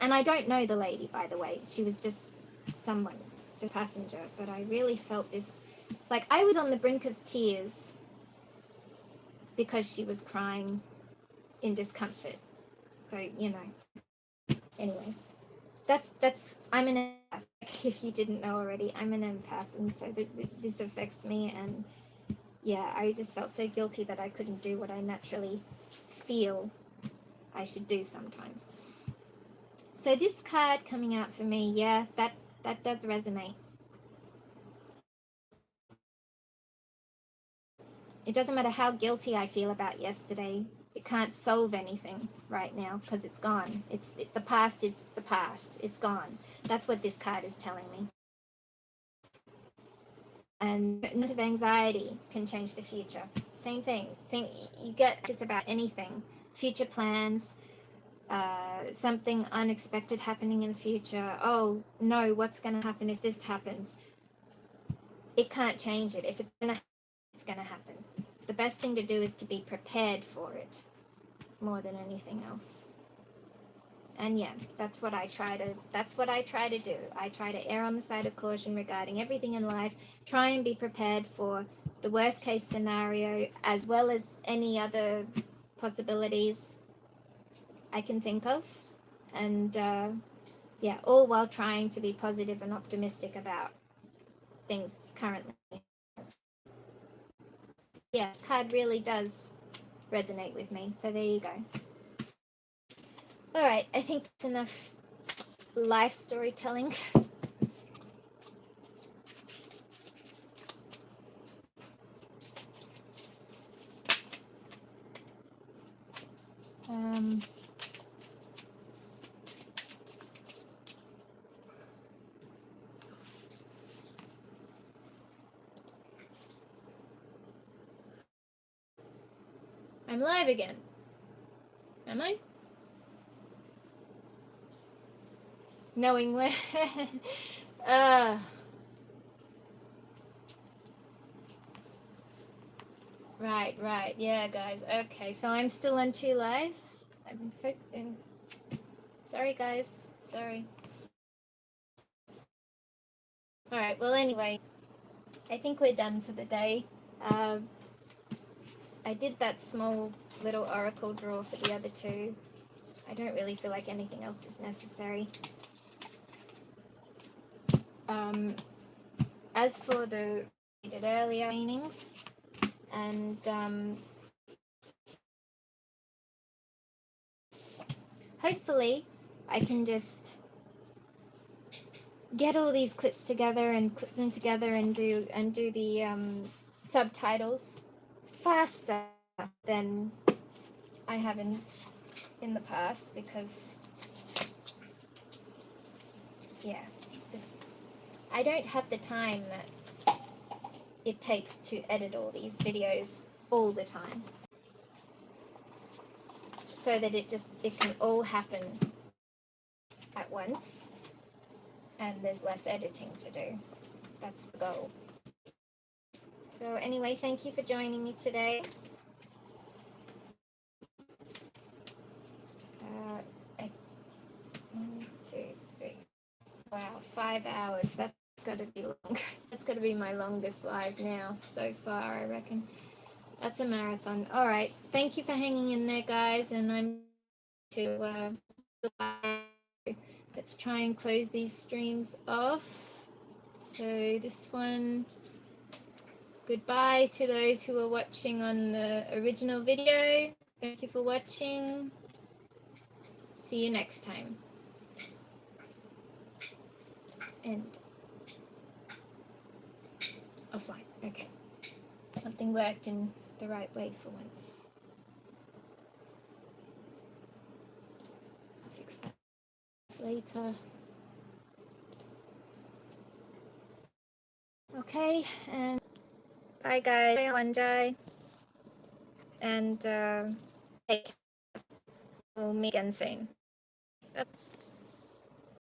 A: And I don't know the lady, by the way. She was just someone, just a passenger. But I really felt this, like I was on the brink of tears because she was crying in discomfort. So, anyway, I'm an empath. If you didn't know already, I'm an empath, and so this affects me. And yeah, I just felt so guilty that I couldn't do what I naturally feel I should do sometimes. So this card coming out for me, yeah, that does resonate. It doesn't matter how guilty I feel about yesterday. It can't solve anything right now because it's gone. The past is the past. It's gone. That's what this card is telling me. And a note of anxiety can change the future. Same thing. You get just about anything. Future plans, something unexpected happening in the future. Oh no, what's going to happen if this happens? It can't change it. If it's going to happen, it's going to happen. The best thing to do is to be prepared for it more than anything else. And yeah, that's what I try to do. I try to err on the side of caution regarding everything in life. Try and be prepared for the worst case scenario as well as any other possibilities I can think of. And yeah, all while trying to be positive and optimistic about things currently. Yeah, this card really does resonate with me. So there you go. All right, I think that's enough life storytelling. I'm live again. Am I? Knowing when. Right. Yeah, guys. Okay, so I'm still on 2 lives. Sorry, guys. Sorry. All right. Well, anyway, I think we're done for the day. I did that small little oracle draw for the other 2. I don't really feel like anything else is necessary. As for the we did earlier meanings, and hopefully I can just get all these clips together and clip them together and do the subtitles faster than I have in the past, because yeah, just I don't have the time that it takes to edit all these videos all the time, so that it can all happen at once and there's less editing to do. That's the goal. So anyway, thank you for joining me today. 1, 2, 3. Wow, 5 hours. That's got to be long. That's got to be my longest live now so far, I reckon. That's a marathon. All right. Thank you for hanging in there, guys. And I'm to let's try and close these streams off. So this one. Goodbye to those who are watching on the original video. Thank you for watching. See you next time. And offline. Okay. Something worked in the right way for once. I'll fix that later. Okay, and bye guys. Waanjai. And take care. We'll meet again soon.